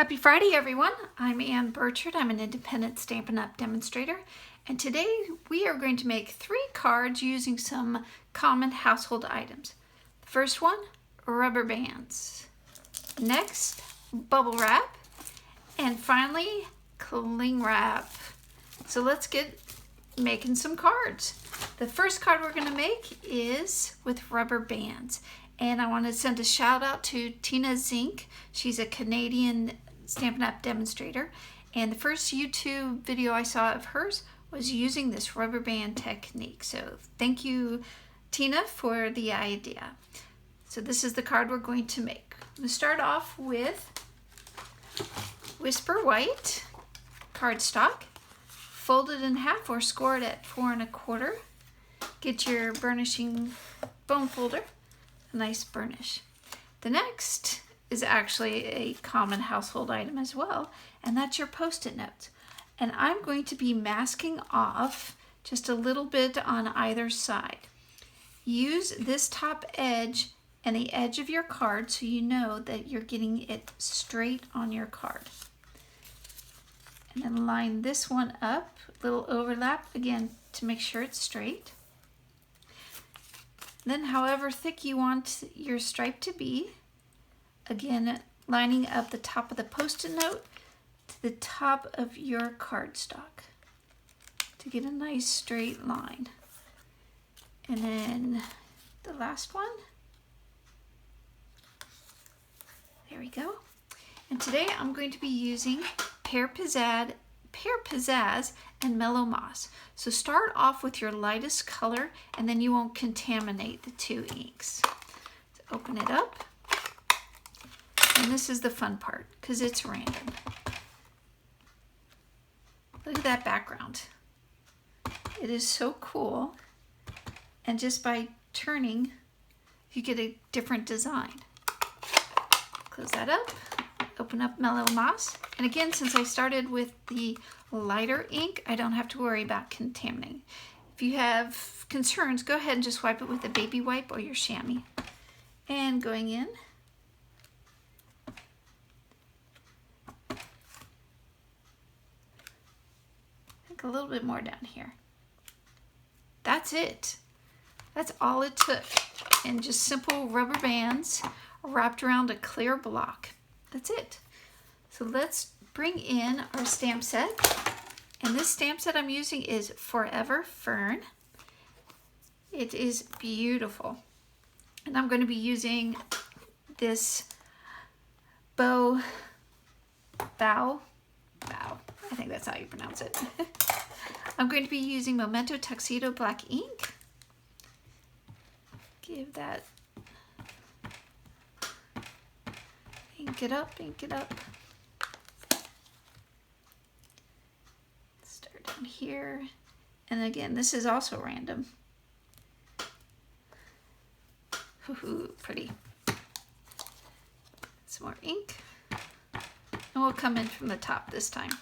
Happy Friday, everyone. I'm Ann Birchard. I'm an independent Stampin' Up! Demonstrator, and today we are going to make 3 cards using some common household items. The first one, rubber bands. Next, bubble wrap, and finally, cling wrap. So let's get making some cards. The first card we're going to make is with rubber bands. And I want to send a shout out to Tina Zink. She's a Canadian Stampin' Up! Demonstrator. And the first YouTube video I saw of hers was using this rubber band technique. So thank you, Tina, for the idea. So this is the card we're going to make. I'm going to start off with Whisper White cardstock. Fold it in half or score it at 4 1/4. Get your burnishing bone folder. Nice burnish. The next is actually a common household item as well, and that's your Post-it notes. And I'm going to be masking off just a little bit on either side. Use this top edge and the edge of your card so you know that you're getting it straight on your card. And then line this one up, a little overlap again to make sure it's straight. Then however thick you want your stripe to be, again lining up the top of the Post-it note to the top of your cardstock to get a nice straight line. And then the last one, there we go. And today I'm going to be using Pear Pizzazz and Mellow Moss. So start off with your lightest color and then you won't contaminate the 2 inks. So open it up. And this is the fun part because it's random. Look at that background. It is so cool. And just by turning, you get a different design. Close that up. Open up Mellow Moss. And again, since I started with the lighter ink, I don't have to worry about contaminating. If you have concerns, go ahead and just wipe it with a baby wipe or your chamois. And going in. I think a little bit more down here. That's it. That's all it took. And just simple rubber bands wrapped around a clear block. That's it. So let's bring in our stamp set. And this stamp set I'm using is Forever Fern. It is beautiful. And I'm going to be using this bow, I think that's how you pronounce it. I'm going to be using Momento Tuxedo black ink. Give that, ink it up. Start down here. And again, this is also random. Ooh, pretty. Some more ink. And we'll come in from the top this time.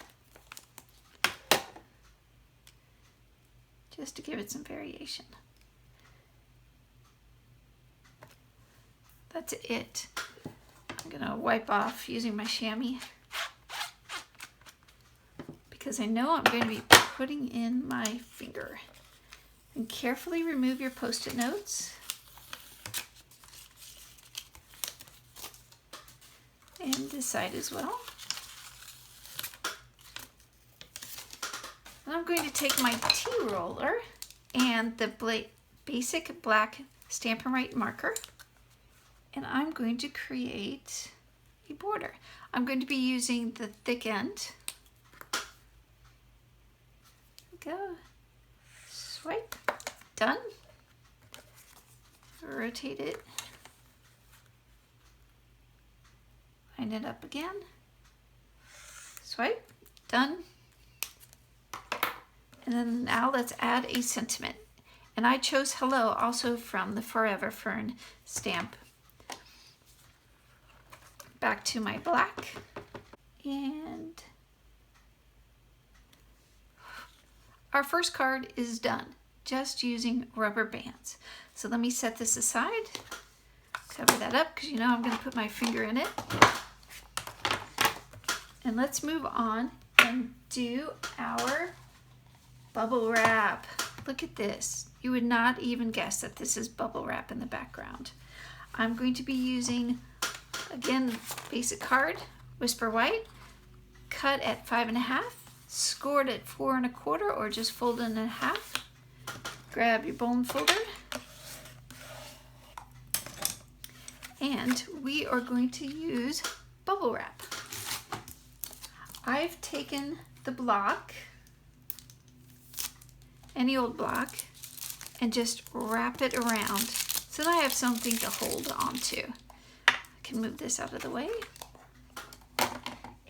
Just to give it some variation. That's it. I'm gonna wipe off using my chamois because I know I'm going to be putting in my finger. And carefully remove your Post-it notes. And this side as well. And I'm going to take my T-roller and the basic black Stampin' Write marker. And I'm going to create a border. I'm going to be using the thick end. Go. Swipe. Done. Rotate it. Line it up again. Swipe. Done. And then now let's add a sentiment. And I chose hello also from the Forever Fern stamp. Back to my black, and our first card is done just using rubber bands. So let me set this aside, cover that up because you know I'm going to put my finger in it. And let's move on and do our bubble wrap. Look at this. You would not even guess that this is bubble wrap in the background. I'm going to be using, again, basic card, Whisper White, cut at 5.5, scored at 4 1/4, or just folded in half. Grab your bone folder, and we are going to use bubble wrap. I've taken the block, any old block, and just wrap it around so that I have something to hold on to. I can move this out of the way.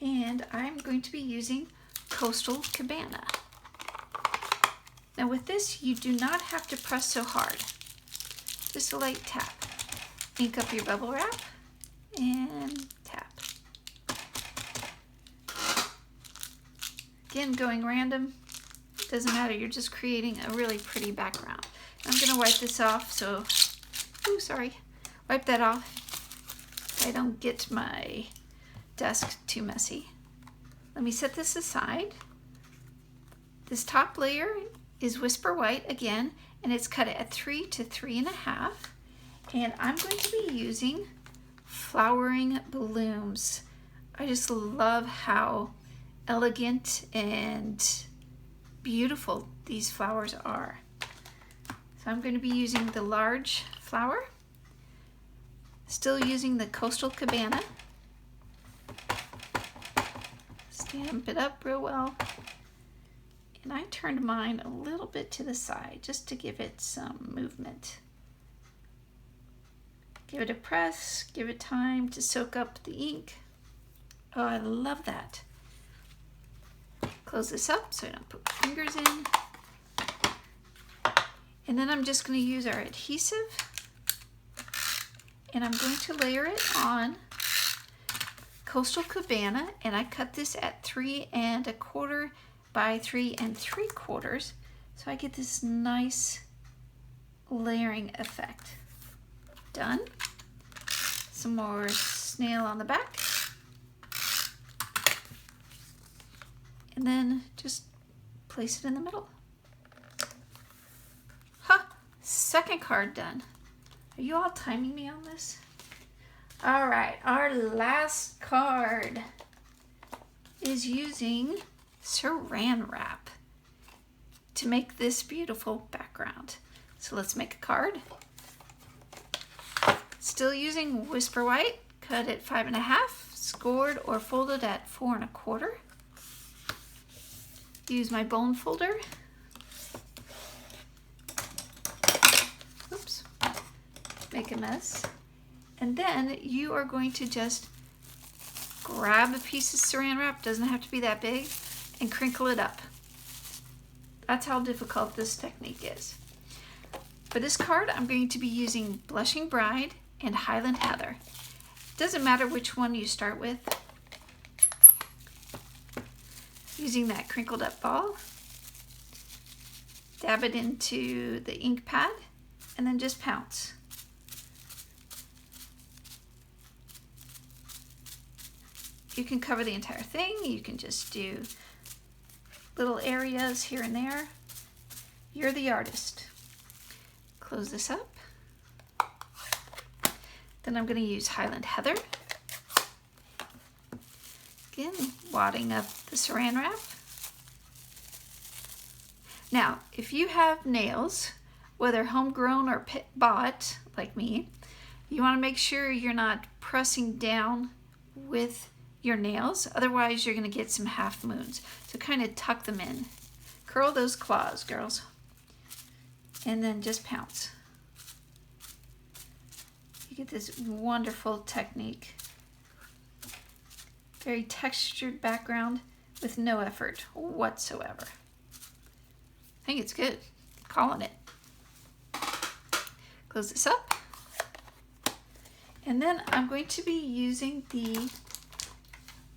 And I'm going to be using Coastal Cabana. Now with this, you do not have to press so hard. Just a light tap. Ink up your bubble wrap and tap. Again, going random. Doesn't matter, you're just creating a really pretty background. I'm gonna wipe this off, so, ooh, sorry. Wipe that off so I don't get my desk too messy. Let me set this aside. This top layer is Whisper White again, and it's cut at 3 to 3.5. And I'm going to be using flowering blooms. I just love how elegant and beautiful these flowers are. So I'm going to be using the large flower, still using the Coastal Cabana. Stamp it up real well. And I turned mine a little bit to the side just to give it some movement. Give it a press, give it time to soak up the ink. Oh, I love that. Close this up so I don't put my fingers in. And then I'm just going to use our adhesive, and I'm going to layer it on Coastal Cabana, and I cut this at 3 1/4 by 3 3/4, so I get this nice layering effect. Done. Some more snail on the back. And then just place it in the middle. Ha! Second card done. Are you all timing me on this? All right, our last card is using Saran Wrap to make this beautiful background. So let's make a card. Still using Whisper White, cut at 5.5, scored or folded at 4 1/4. Use my bone folder. Oops, make a mess. And then you are going to just grab a piece of Saran Wrap, doesn't have to be that big, and crinkle it up. That's how difficult this technique is. For this card, I'm going to be using Blushing Bride and Highland Heather. Doesn't matter which one you start with. Using that crinkled up ball, dab it into the ink pad, and then just pounce. You can cover the entire thing, you can just do little areas here and there. You're the artist. Close this up. Then I'm going to use Highland Heather. Again, wadding up the Saran Wrap. Now, if you have nails, whether homegrown or bought, like me, you want to make sure you're not pressing down with your nails, otherwise you're going to get some half moons. So kind of tuck them in. Curl those claws, girls. And then just pounce. You get this wonderful technique. Very textured background with no effort whatsoever. I think it's good. Calling it. Close this up. And then I'm going to be using the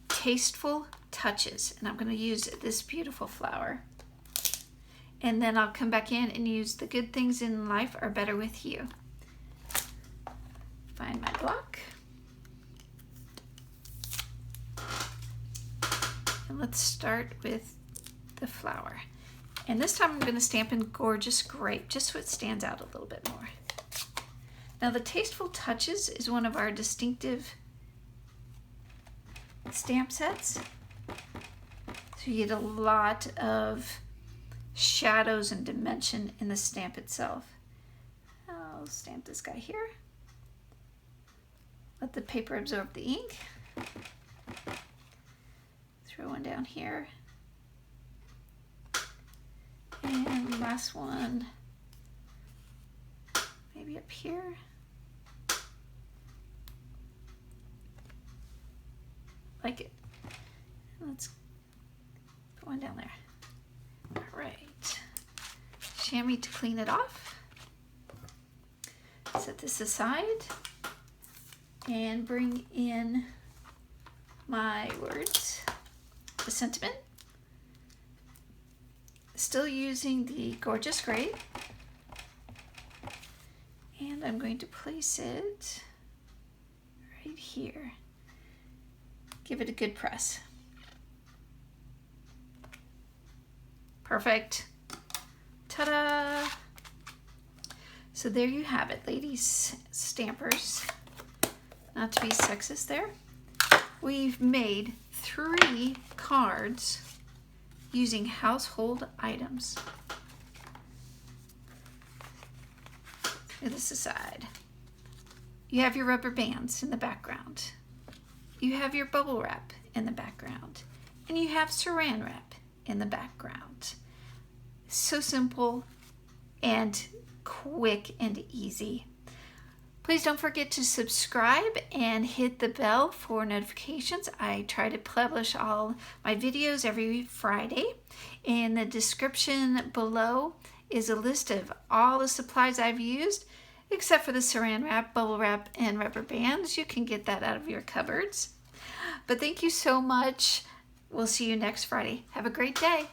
Tasteful Touches, and I'm going to use this beautiful flower. And then I'll come back in and use The Good Things in Life Are Better With You. Find my block. And let's start with the flower. And this time I'm going to stamp in Gorgeous Grape, just so it stands out a little bit more. Now the Tasteful Touches is one of our distinctive stamp sets. So you get a lot of shadows and dimension in the stamp itself. I'll stamp this guy here. Let the paper absorb the ink. Throw one down here. And last one, maybe up here. Like it. Let's put one down there. All right. Chamois to clean it off. Set this aside and bring in my words, the sentiment. Still using the Gorgeous Grape. And I'm going to place it right here. Give it a good press. Perfect. Ta-da! So there you have it, ladies stampers. Not to be sexist there. We've made 3 cards using household items. Move this aside. You have your rubber bands in the background. You have your bubble wrap in the background. And you have saran wrap in the background. So simple and quick and easy. Please don't forget to subscribe and hit the bell for notifications. I try to publish all my videos every Friday. In the description below is a list of all the supplies I've used, except for the saran wrap, bubble wrap, and rubber bands. You can get that out of your cupboards. But thank you so much. We'll see you next Friday. Have a great day.